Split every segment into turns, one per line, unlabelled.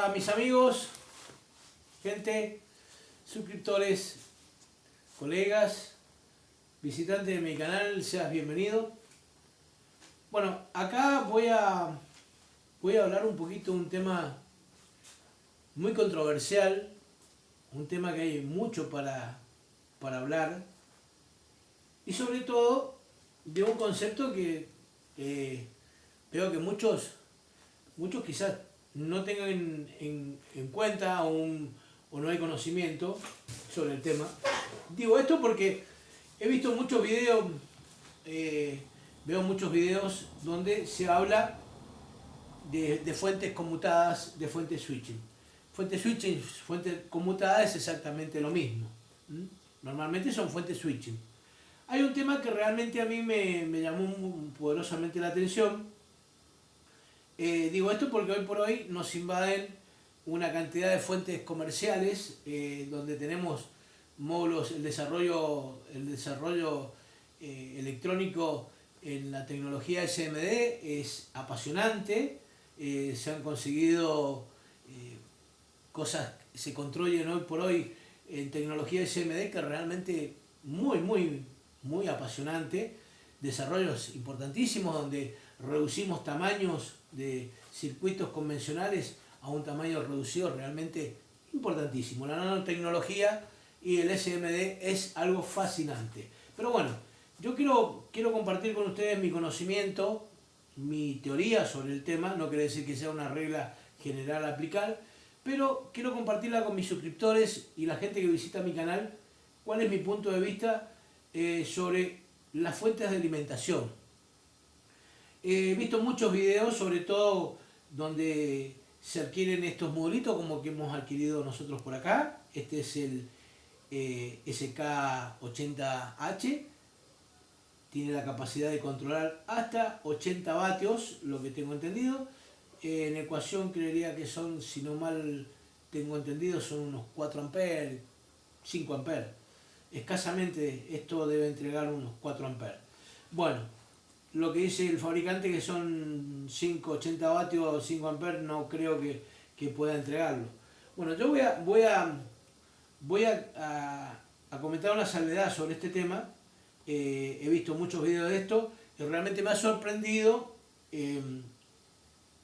Hola mis amigos, gente, suscriptores, colegas, visitantes de mi canal, seas bienvenido. Bueno, acá voy a hablar un poquito de un tema muy controversial, un tema que hay mucho para hablar, y sobre todo de un concepto que veo que muchos quizás no tengan en cuenta o no hay conocimiento sobre el tema. Digo esto porque he visto muchos videos, veo muchos videos donde se habla de fuentes conmutadas, de fuentes switching. Fuentes switching, fuentes conmutadas es exactamente lo mismo. Normalmente son fuentes switching. Hay un tema que realmente a mí me llamó poderosamente la atención. Digo esto porque hoy por hoy nos invaden una cantidad de fuentes comerciales donde tenemos módulos, el desarrollo electrónico en la tecnología SMD es apasionante. Se han conseguido cosas que se construyen hoy por hoy en tecnología SMD que realmente muy apasionante. Desarrollos importantísimos donde reducimos tamaños de circuitos convencionales a un tamaño reducido realmente importantísimo. La nanotecnología y el SMD es algo fascinante. Pero bueno, yo quiero compartir con ustedes mi conocimiento, mi teoría sobre el tema. No quiere decir que sea una regla general a aplicar, pero quiero compartirla con mis suscriptores y la gente que visita mi canal. ¿Cuál es mi punto de vista sobre las fuentes de alimentación? He visto muchos videos, sobre todo donde se adquieren estos modulitos como que hemos adquirido nosotros por acá. Este es el SK80H. Tiene la capacidad de controlar hasta 80 vatios, lo que tengo entendido. En ecuación creería que son, si no mal tengo entendido, son unos 4 amperes, 5 amperes. Escasamente esto debe entregar unos 4 amperes. Bueno, lo que dice el fabricante que son 80 vatios, 5 amperes, no creo que pueda entregarlo. Bueno, yo voy a comentar una salvedad sobre este tema. He visto muchos videos de esto y realmente me ha sorprendido,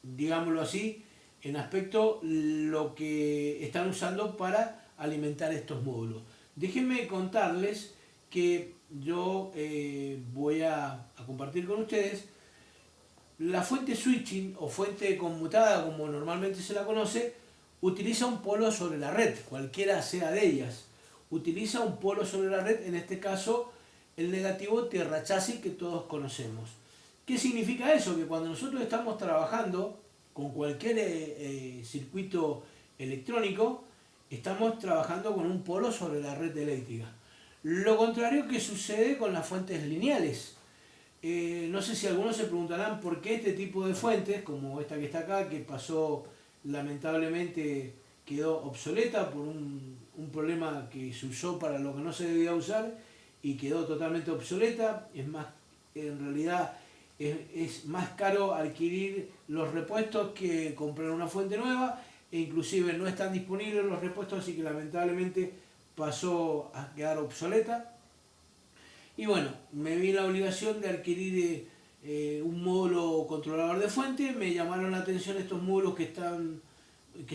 digámoslo así, en aspecto lo que están usando para alimentar estos módulos. Déjenme contarles que yo voy a compartir con ustedes la fuente switching o fuente conmutada, como normalmente se la conoce. Utiliza un polo sobre la red, cualquiera sea de ellas. Utiliza un polo sobre la red, en este caso el negativo tierra chasis que todos conocemos. ¿Qué significa eso? Que cuando nosotros estamos trabajando con cualquier circuito electrónico, estamos trabajando con un polo sobre la red eléctrica. Lo contrario que sucede con las fuentes lineales. No sé si algunos se preguntarán por qué este tipo de fuentes, como esta que está acá, que pasó lamentablemente, quedó obsoleta por un problema que se usó para lo que no se debía usar y quedó totalmente obsoleta. Es más, en realidad es más caro adquirir los repuestos que comprar una fuente nueva, e inclusive no están disponibles los repuestos, así que lamentablemente pasó a quedar obsoleta. Y bueno, me vi la obligación de adquirir un módulo controlador de fuente. Me llamaron la atención estos módulos que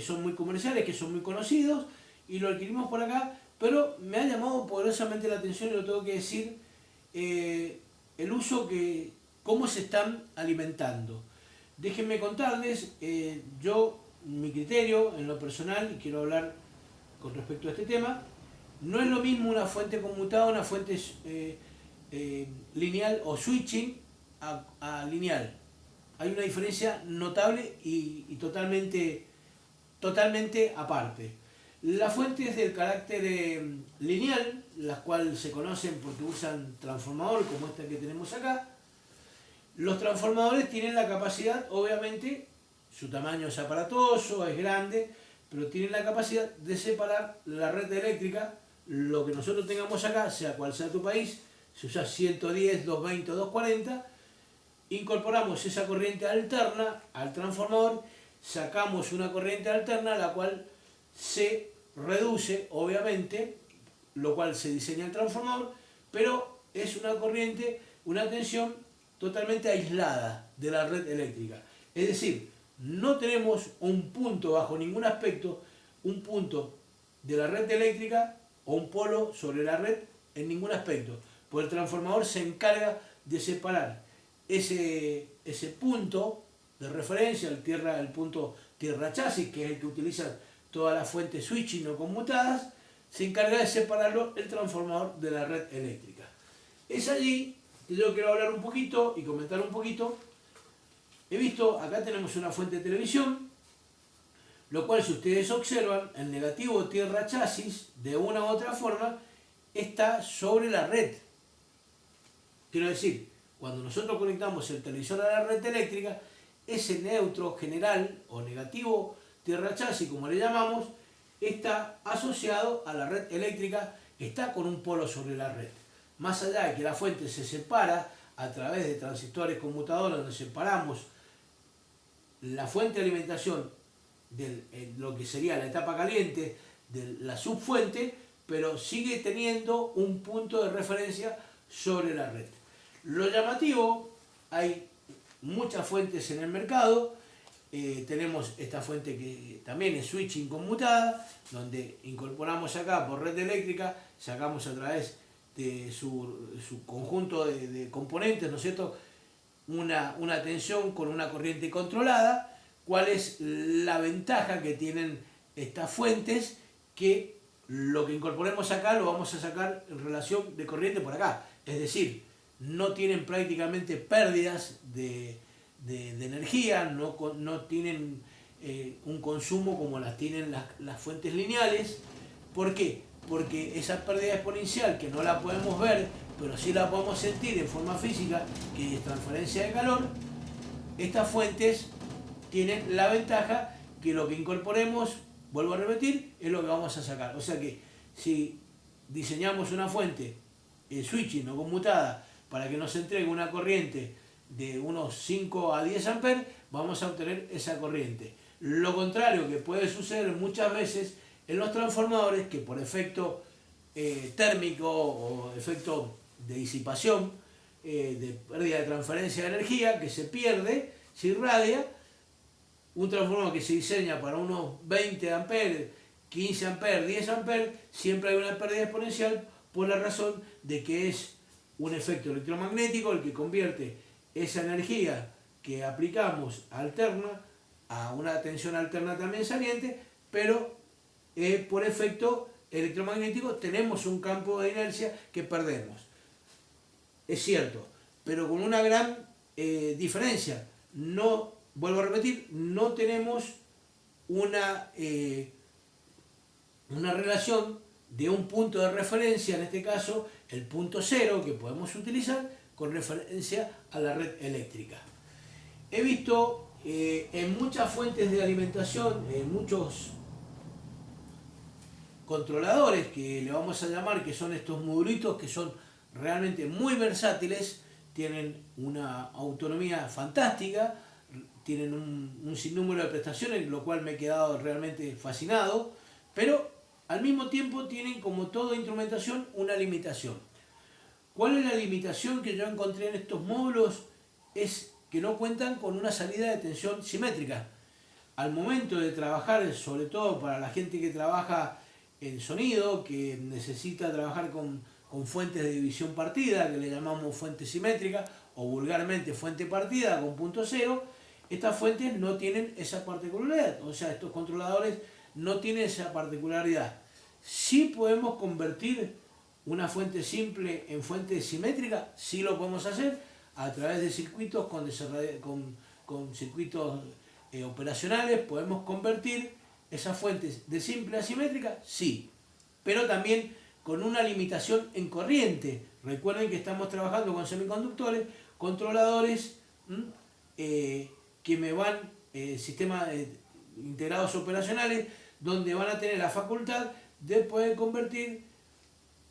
son muy comerciales, que son muy conocidos, y lo adquirimos por acá. Pero me ha llamado poderosamente la atención, y lo tengo que decir, el uso cómo se están alimentando. Déjenme contarles, mi criterio en lo personal, y quiero hablar con respecto a este tema. No es lo mismo una fuente conmutada, una fuente lineal o switching a lineal. Hay una diferencia notable y totalmente aparte. Las fuentes del carácter lineal, las cuales se conocen porque usan transformador, como esta que tenemos acá. Los transformadores tienen la capacidad, obviamente, su tamaño es aparatoso, es grande, pero tienen la capacidad de separar la red eléctrica. Lo que nosotros tengamos acá, sea cual sea tu país, si usas 110, 220 o 240, incorporamos esa corriente alterna al transformador sacamos una corriente alterna, la cual se reduce, obviamente, lo cual se diseña el transformador, pero es una corriente, una tensión totalmente aislada de la red eléctrica. Es decir, no tenemos un punto bajo ningún aspecto, un punto de la red eléctrica o un polo sobre la red en ningún aspecto, pues el transformador se encarga de separar ese punto de referencia, el punto tierra chasis, que es el que utilizan todas las fuentes switching o conmutadas, se encarga de separarlo el transformador de la red eléctrica. Es allí que yo quiero hablar un poquito y comentar un poquito. He visto, acá tenemos una fuente de televisión, lo cual, si ustedes observan, el negativo tierra chasis, de una u otra forma, está sobre la red. Quiero decir, cuando nosotros conectamos el televisor a la red eléctrica, ese neutro general o negativo tierra chasis, como le llamamos, está asociado a la red eléctrica, está con un polo sobre la red. Más allá de que la fuente se separa a través de transistores conmutadores, donde separamos la fuente de alimentación de lo que sería la etapa caliente de la subfuente, pero sigue teniendo un punto de referencia sobre la red. Lo llamativo, hay muchas fuentes en el mercado. Tenemos esta fuente que también es switching conmutada, donde incorporamos acá por red eléctrica, sacamos a través de su conjunto de componentes, ¿no es cierto?, una tensión con una corriente controlada. ¿Cuál es la ventaja que tienen estas fuentes? Que lo que incorporemos acá lo vamos a sacar en relación de corriente por acá. Es decir, no tienen prácticamente pérdidas de energía, no tienen un consumo como las tienen las fuentes lineales. ¿Por qué? Porque esa pérdida exponencial, que no la podemos ver, pero sí la podemos sentir en forma física, que es transferencia de calor, estas fuentes tienen la ventaja que lo que incorporemos, vuelvo a repetir, es lo que vamos a sacar. O sea que si diseñamos una fuente switching o conmutada para que nos entregue una corriente de unos 5 a 10 amperes, vamos a obtener esa corriente. Lo contrario que puede suceder muchas veces en los transformadores, que por efecto térmico o efecto de disipación, de pérdida de transferencia de energía, que se pierde, se irradia, un transformador que se diseña para unos 20 amperes, 15 amperes, 10 amperes, siempre hay una pérdida exponencial por la razón de que es un efecto electromagnético el que convierte esa energía que aplicamos alterna a una tensión alterna también saliente, pero por efecto electromagnético tenemos un campo de inercia que perdemos. Es cierto, pero con una gran diferencia. No, vuelvo a repetir, no tenemos una relación de un punto de referencia, en este caso el punto cero, que podemos utilizar con referencia a la red eléctrica. He visto en muchas fuentes de alimentación, en muchos controladores, que le vamos a llamar, que son estos modulitos que son realmente muy versátiles, tienen una autonomía fantástica, tienen un sinnúmero de prestaciones, lo cual me he quedado realmente fascinado, pero al mismo tiempo tienen, como toda instrumentación, una limitación. ¿Cuál es la limitación que yo encontré en estos módulos? Es que no cuentan con una salida de tensión simétrica. Al momento de trabajar, sobre todo para la gente que trabaja en sonido, que necesita trabajar con fuentes de división partida, que le llamamos fuente simétrica, o vulgarmente fuente partida con punto cero, estas fuentes no tienen esa particularidad. O sea, estos controladores no tienen esa particularidad. Sí podemos convertir una fuente simple en fuente simétrica, sí lo podemos hacer a través de circuitos con circuitos operacionales. Podemos convertir esas fuentes de simple a simétrica, sí, pero también con una limitación en corriente. Recuerden que estamos trabajando con semiconductores, controladores que me van, sistemas integrados operacionales, donde van a tener la facultad de poder convertir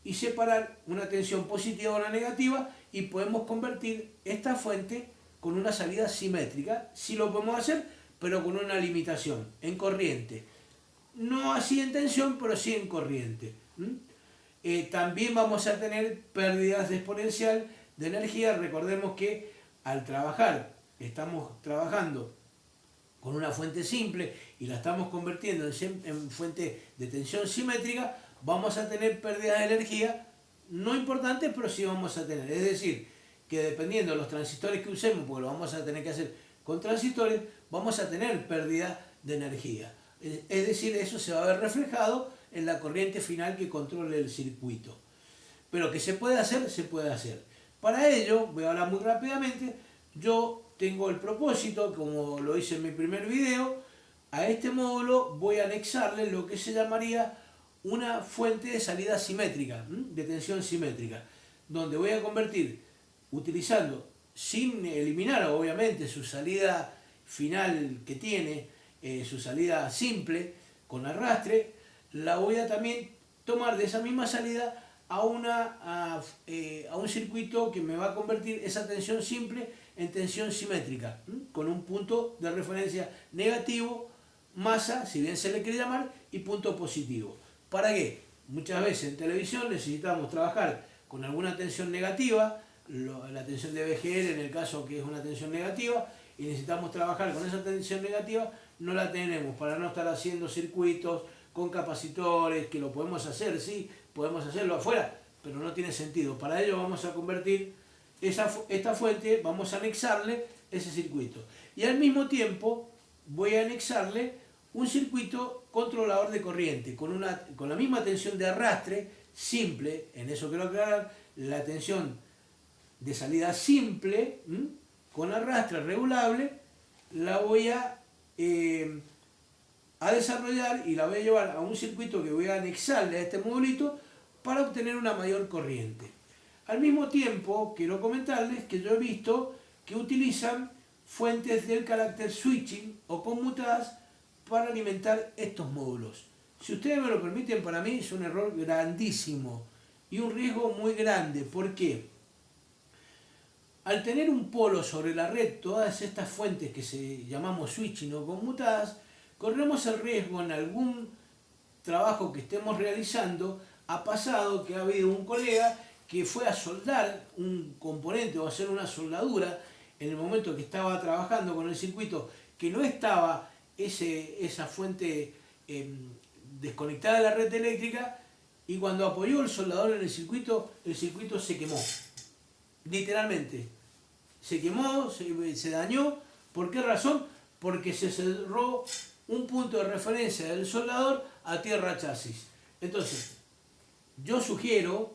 y separar una tensión positiva o una negativa, y podemos convertir esta fuente con una salida simétrica. Sí lo podemos hacer, pero con una limitación, en corriente. No así en tensión, pero sí en corriente. También vamos a tener pérdidas de exponencial de energía. Recordemos que al trabajar, estamos trabajando con una fuente simple y la estamos convirtiendo en fuente de tensión simétrica, vamos a tener pérdidas de energía no importantes, pero sí vamos a tener. Es decir, que dependiendo de los transistores que usemos, porque lo vamos a tener que hacer con transistores, vamos a tener pérdida de energía. Es decir, eso se va a ver reflejado en la corriente final que controle el circuito. Pero que se puede hacer, se puede hacer. Para ello, voy a hablar muy rápidamente, yo tengo el propósito, como lo hice en mi primer video, a este módulo voy a anexarle lo que se llamaría una fuente de salida simétrica, de tensión simétrica, donde voy a convertir, utilizando, sin eliminar obviamente su salida final que tiene, su salida simple, con arrastre, la voy a también tomar de esa misma salida a un circuito que me va a convertir esa tensión simple en tensión simétrica, con un punto de referencia negativo, masa, si bien se le quiere llamar, y punto positivo. ¿Para qué? Muchas veces en televisión necesitamos trabajar con alguna tensión negativa, la tensión de VGR en el caso que es una tensión negativa, y necesitamos trabajar con esa tensión negativa, no la tenemos para no estar haciendo circuitos con capacitores, que lo podemos hacer, sí, podemos hacerlo afuera, pero no tiene sentido. Para ello vamos a convertir esta fuente, vamos a anexarle ese circuito. Y al mismo tiempo voy a anexarle un circuito controlador de corriente, con la misma tensión de arrastre simple, en eso quiero aclarar, la tensión de salida simple, con arrastre regulable, la voy a desarrollar y la voy a llevar a un circuito que voy a anexarle a este modulito para obtener una mayor corriente. Al mismo tiempo, quiero comentarles que yo he visto que utilizan fuentes del carácter switching o conmutadas para alimentar estos módulos. Si ustedes me lo permiten, para mí es un error grandísimo y un riesgo muy grande. ¿Por qué? Al tener un polo sobre la red, todas estas fuentes que llamamos switching o conmutadas, corremos el riesgo en algún trabajo que estemos realizando. Ha pasado que ha habido un colega que fue a soldar un componente o a hacer una soldadura en el momento que estaba trabajando con el circuito, que no estaba esa fuente desconectada de la red eléctrica, y cuando apoyó el soldador en el circuito se quemó. Literalmente. Se quemó, se dañó. ¿Por qué razón? Porque se cerró un punto de referencia del soldador a tierra chasis. Entonces, yo sugiero,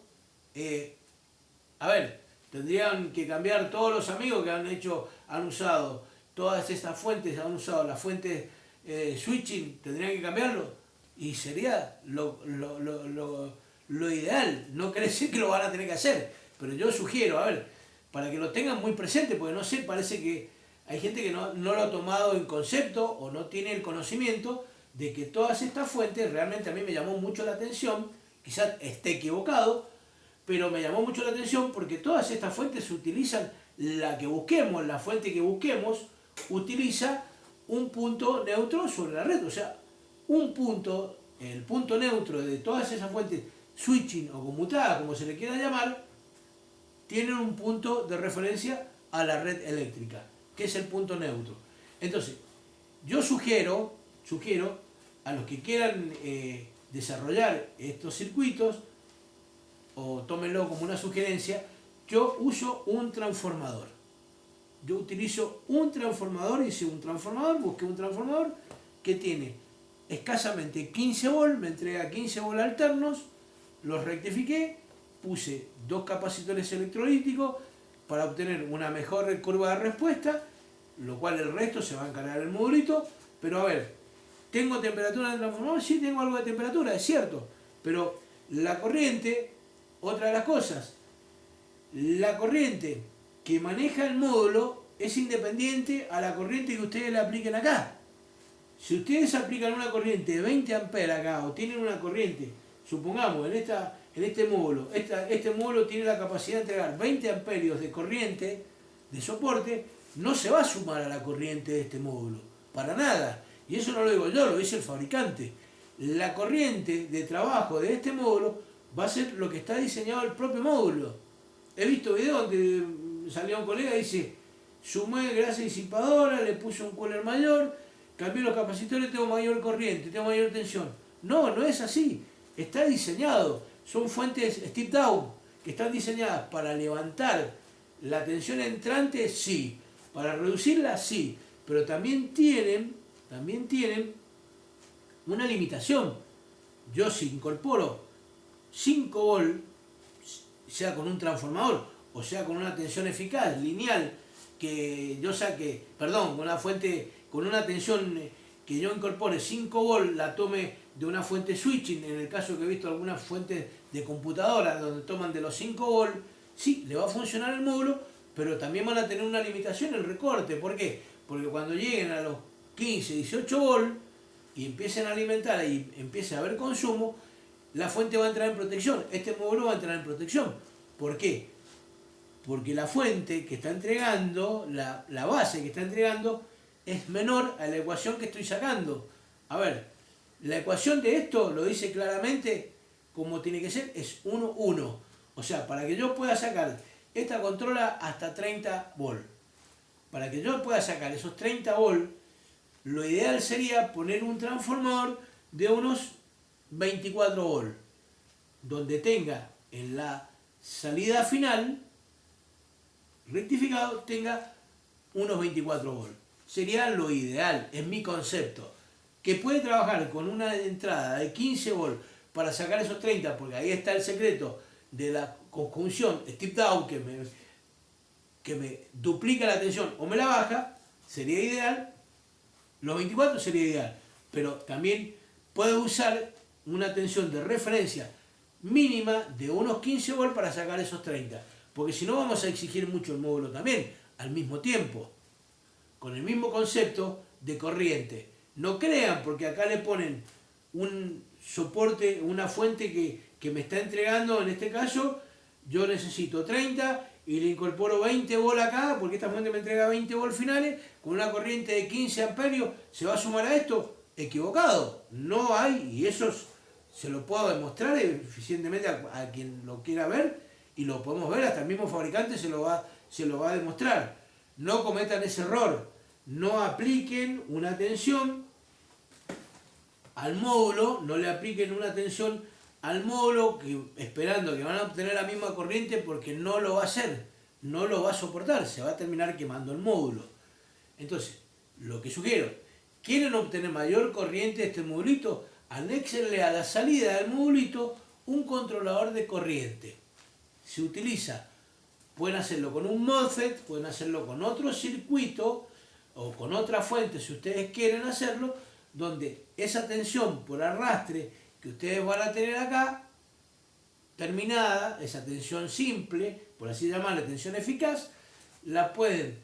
tendrían que cambiar todos los amigos que han usado todas estas fuentes, han usado las fuentes switching, tendrían que cambiarlo y sería lo ideal. No quiere decir que lo van a tener que hacer, pero yo sugiero, para que lo tengan muy presente, porque no sé, parece que hay gente que no lo ha tomado en concepto o no tiene el conocimiento de que todas estas fuentes, realmente a mí me llamó mucho la atención, quizás esté equivocado, pero me llamó mucho la atención porque todas estas fuentes utilizan la fuente que busquemos, utiliza un punto neutro sobre la red. O sea, el punto neutro de todas esas fuentes switching o conmutadas, como se le quiera llamar, tienen un punto de referencia a la red eléctrica, que es el punto neutro. Entonces, yo sugiero a los que quieran desarrollar estos circuitos, o tómenlo como una sugerencia, yo uso un transformador. Yo utilizo un transformador, busqué un transformador que tiene escasamente 15 volts, me entrega 15 volts alternos, los rectifiqué, puse 2 capacitores electrolíticos para obtener una mejor curva de respuesta, lo cual el resto se va a encargar el modulito. Pero ¿tengo temperatura en el transformador? Sí, tengo algo de temperatura, es cierto, pero la corriente, otra de las cosas, la corriente que maneja el módulo es independiente a la corriente que ustedes le apliquen acá. Si ustedes aplican una corriente de 20 amperes acá, o tienen una corriente, supongamos, en este módulo, este módulo tiene la capacidad de entregar 20 amperios de corriente, de soporte, no se va a sumar a la corriente de este módulo. para nada. Y eso no lo digo yo, lo dice el fabricante. La corriente de trabajo de este módulo va a ser lo que está diseñado el propio módulo. He visto videos donde salió un colega y dice, sumé grasa disipadora, le puse un cooler mayor, cambié los capacitores, tengo mayor corriente, tengo mayor tensión. No, no es así. Está diseñado. Son fuentes step down que están diseñadas para levantar la tensión entrante, sí. Para reducirla, sí. Pero también tienen una limitación. Yo si incorporo 5 volt, sea con un transformador o sea con una tensión eficaz, lineal, que yo saque, perdón, con una fuente, con una tensión que yo incorpore 5 volt, la tome de una fuente switching, en el caso que he visto algunas fuentes de computadora donde toman de los 5 volt, sí, le va a funcionar el módulo, pero también van a tener una limitación el recorte. ¿Por qué? Porque cuando lleguen a los 15, 18 volt y empiecen a alimentar y empiece a haber consumo, la fuente va a entrar en protección, este módulo va a entrar en protección. ¿Por qué? Porque la fuente que está entregando, la base que está entregando, es menor a la ecuación que estoy sacando. A ver, la ecuación de esto lo dice claramente como tiene que ser, es 1, 1. O sea, para que yo pueda sacar, esta controla hasta 30 volt. Para que yo pueda sacar esos 30 volt, lo ideal sería poner un transformador de unos 24 volt, donde tenga en la salida final, rectificado, tenga unos 24 volt. Sería lo ideal, es mi concepto. Que puede trabajar con una entrada de 15 volt para sacar esos 30, porque ahí está el secreto de la conjunción step down que me duplica la tensión o me la baja, sería ideal. Los 24 sería ideal, pero también puede usar una tensión de referencia mínima de unos 15 volt para sacar esos 30, porque si no vamos a exigir mucho el módulo también al mismo tiempo, con el mismo concepto de corriente. No crean, porque acá le ponen un soporte, una fuente que me está entregando, en este caso yo necesito 30 y le incorporo 20 volt acá, porque esta fuente me entrega 20 volt finales, con una corriente de 15 amperios, ¿se va a sumar a esto? Equivocado, no hay, y eso se lo puedo demostrar eficientemente a quien lo quiera ver, y lo podemos ver, hasta el mismo fabricante se lo va a demostrar. No cometan ese error, no apliquen una tensión al módulo, no le apliquen una tensión al módulo esperando que van a obtener la misma corriente, porque no lo va a hacer, no lo va a soportar, se va a terminar quemando el módulo. Entonces, lo que sugiero, ¿quieren obtener mayor corriente de este modulito? Anéxenle a la salida del modulito un controlador de corriente. Se utiliza, pueden hacerlo con un MOSFET, pueden hacerlo con otro circuito o con otra fuente si ustedes quieren hacerlo, donde esa tensión por arrastre que ustedes van a tener acá, terminada, esa tensión simple, por así llamarla, tensión eficaz, la pueden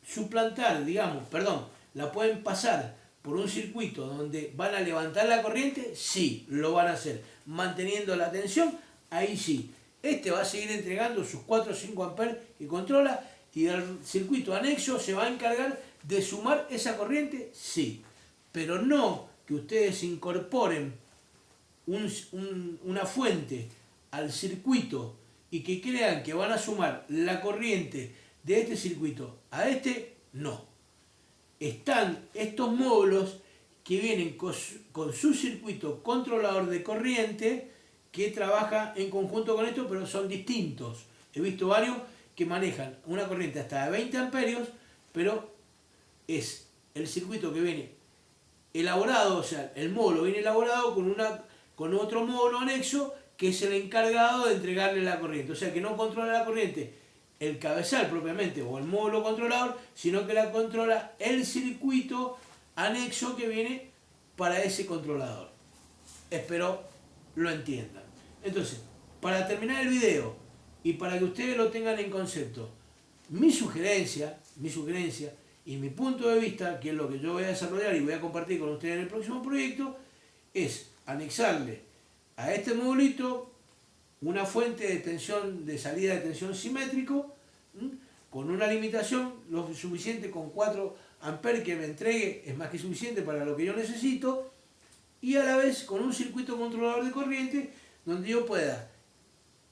suplantar, la pueden pasar por un circuito donde van a levantar la corriente, sí, lo van a hacer. Manteniendo la tensión, ahí sí. Este va a seguir entregando sus 4 o 5 amperes que controla, y el circuito anexo se va a encargar de sumar esa corriente, sí. Pero no que ustedes incorporen una fuente al circuito y que crean que van a sumar la corriente de este circuito a este, no. Están estos módulos que vienen con su circuito controlador de corriente que trabaja en conjunto con esto, pero son distintos. He visto varios que manejan una corriente hasta de 20 amperios, pero es el circuito que viene elaborado, o sea, el módulo viene elaborado con otro módulo anexo que es el encargado de entregarle la corriente. O sea, que no controla la corriente el cabezal propiamente o el módulo controlador, sino que la controla el circuito anexo que viene para ese controlador. Espero lo entiendan. Entonces, para terminar el video y para que ustedes lo tengan en concepto, mi sugerencia y mi punto de vista, que es lo que yo voy a desarrollar y voy a compartir con ustedes en el próximo proyecto, es anexarle a este modulito una fuente de tensión, de salida de tensión simétrico, con una limitación lo suficiente, con 4 amperes que me entregue es más que suficiente para lo que yo necesito, y a la vez con un circuito controlador de corriente donde yo pueda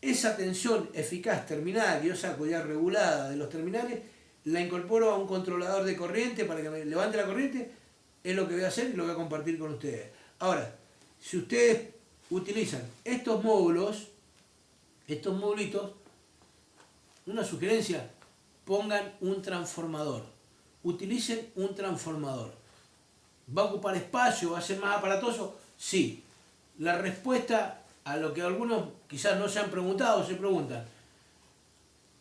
esa tensión eficaz terminada que yo saco ya regulada de los terminales, la incorporo a un controlador de corriente para que me levante la corriente. Es lo que voy a hacer y lo voy a compartir con ustedes. Ahora, si ustedes utilizan estos módulos, estos modulitos, una sugerencia: pongan un transformador, utilicen un transformador. ¿Va a ocupar espacio? ¿Va a ser más aparatoso? Sí. La respuesta a lo que algunos quizás no se han preguntado, se preguntan: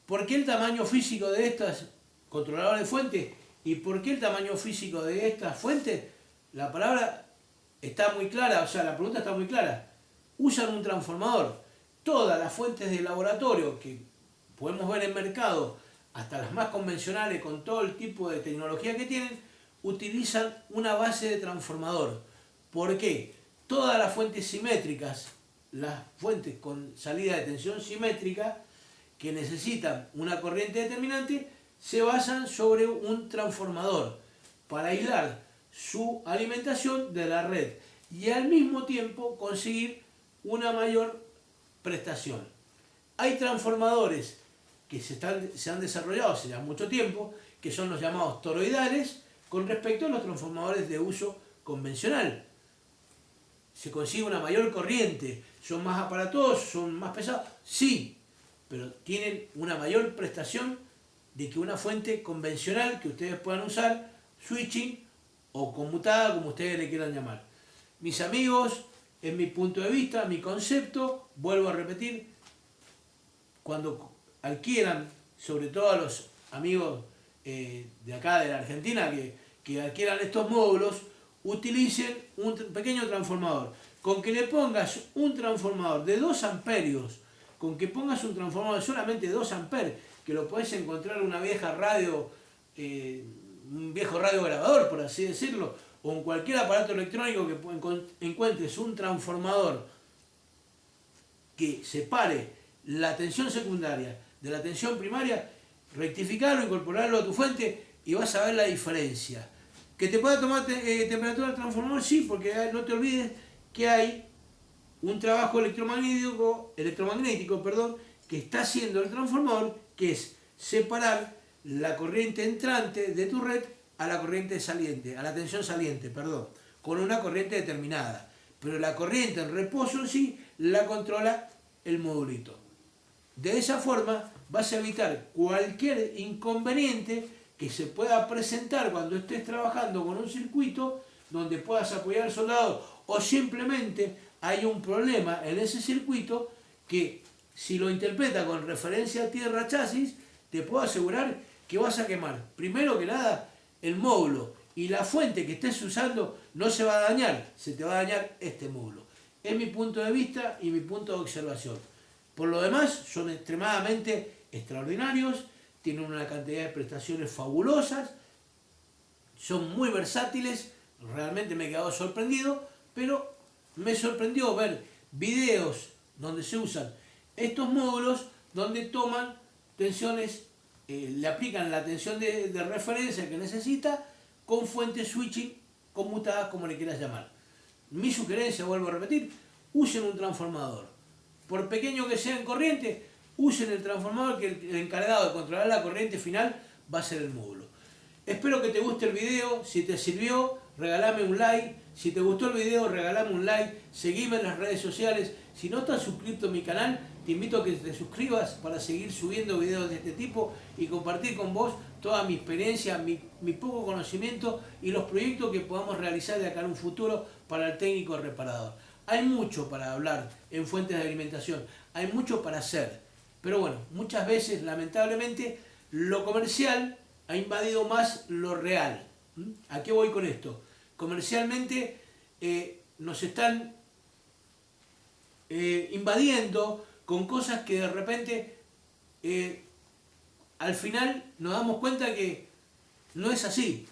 ¿por qué el tamaño físico de estas controladores de fuente? ¿Y por qué el tamaño físico de estas fuentes? La palabra está muy clara, o sea, la pregunta está muy clara. Usan un transformador. Todas las fuentes de laboratorio que podemos ver en mercado, hasta las más convencionales con todo el tipo de tecnología que tienen, utilizan una base de transformador. ¿Por qué? Todas las fuentes simétricas, las fuentes con salida de tensión simétrica que necesitan una corriente determinante, se basan sobre un transformador para aislar su alimentación de la red y al mismo tiempo conseguir una mayor prestación. Hay transformadores que se han desarrollado hace ya mucho tiempo, que son los llamados toroidales, con respecto a los transformadores de uso convencional. ¿Se consigue una mayor corriente? ¿Son más aparatosos? ¿Son más pesados? Sí, pero tienen una mayor prestación de que una fuente convencional que ustedes puedan usar, switching o conmutada, como ustedes le quieran llamar. Mis amigos, en mi punto de vista, mi concepto, vuelvo a repetir, cuando adquieran, sobre todo a los amigos de acá de la Argentina que adquieran estos módulos, utilicen un pequeño transformador. Con que le pongas un transformador de 2 amperios, con que pongas un transformador de solamente 2 amperes, que lo podés encontrar en una vieja radio, un viejo radiograbador, por así decirlo, o en cualquier aparato electrónico que encuentres un transformador que separe la tensión secundaria de la tensión primaria, rectificarlo, incorporarlo a tu fuente y vas a ver la diferencia. ¿Que te pueda tomar temperatura del transformador? Sí, porque no te olvides que hay un trabajo electromagnético, que está haciendo el transformador, que es separar la corriente entrante de tu red a la corriente saliente, a la tensión saliente, con una corriente determinada. Pero la corriente en reposo en sí la controla el modulito. De esa forma vas a evitar cualquier inconveniente que se pueda presentar cuando estés trabajando con un circuito donde puedas apoyar el soldado, o simplemente hay un problema en ese circuito que, si lo interpreta con referencia a tierra chasis, te puedo asegurar que vas a quemar, primero que nada, el módulo, y la fuente que estés usando no se va a dañar, se te va a dañar este módulo. Es mi punto de vista y mi punto de observación. Por lo demás, son extremadamente extraordinarios, tienen una cantidad de prestaciones fabulosas, son muy versátiles, realmente me he quedado sorprendido, pero me sorprendió ver videos donde se usan estos módulos, donde toman tensiones, le aplican la tensión de referencia que necesita con fuentes switching conmutadas, como le quieras llamar. Mi sugerencia, vuelvo a repetir, usen un transformador. Por pequeño que sea en corriente, usen el transformador, que el encargado de controlar la corriente final va a ser el módulo. Espero que te guste el video. Si te sirvió, regálame un like. Si te gustó el video, regálame un like. Seguime en las redes sociales. Si no estás suscrito a mi canal, te invito a que te suscribas para seguir subiendo videos de este tipo y compartir con vos toda mi experiencia, mi poco conocimiento y los proyectos que podamos realizar de acá en un futuro para el técnico reparador. Hay mucho para hablar en fuentes de alimentación, hay mucho para hacer, pero bueno, muchas veces, lamentablemente, lo comercial ha invadido más lo real. ¿A qué voy con esto? Comercialmente nos están invadiendo con cosas que de repente al final nos damos cuenta que no es así.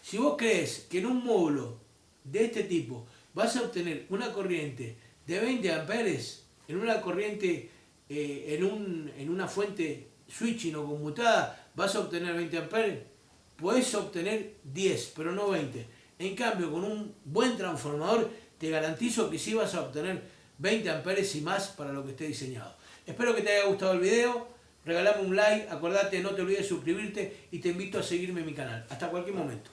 Si vos crees que en un módulo de este tipo vas a obtener una corriente de 20 amperes en una corriente, en una fuente switching o conmutada ¿Vas a obtener 20 amperes? Puedes obtener 10, pero no 20. En cambio, con un buen transformador, te garantizo que sí vas a obtener 20 amperes y más para lo que esté diseñado. Espero que te haya gustado el video. Regalame un like, acordate, no te olvides de suscribirte y te invito a seguirme en mi canal. Hasta cualquier momento.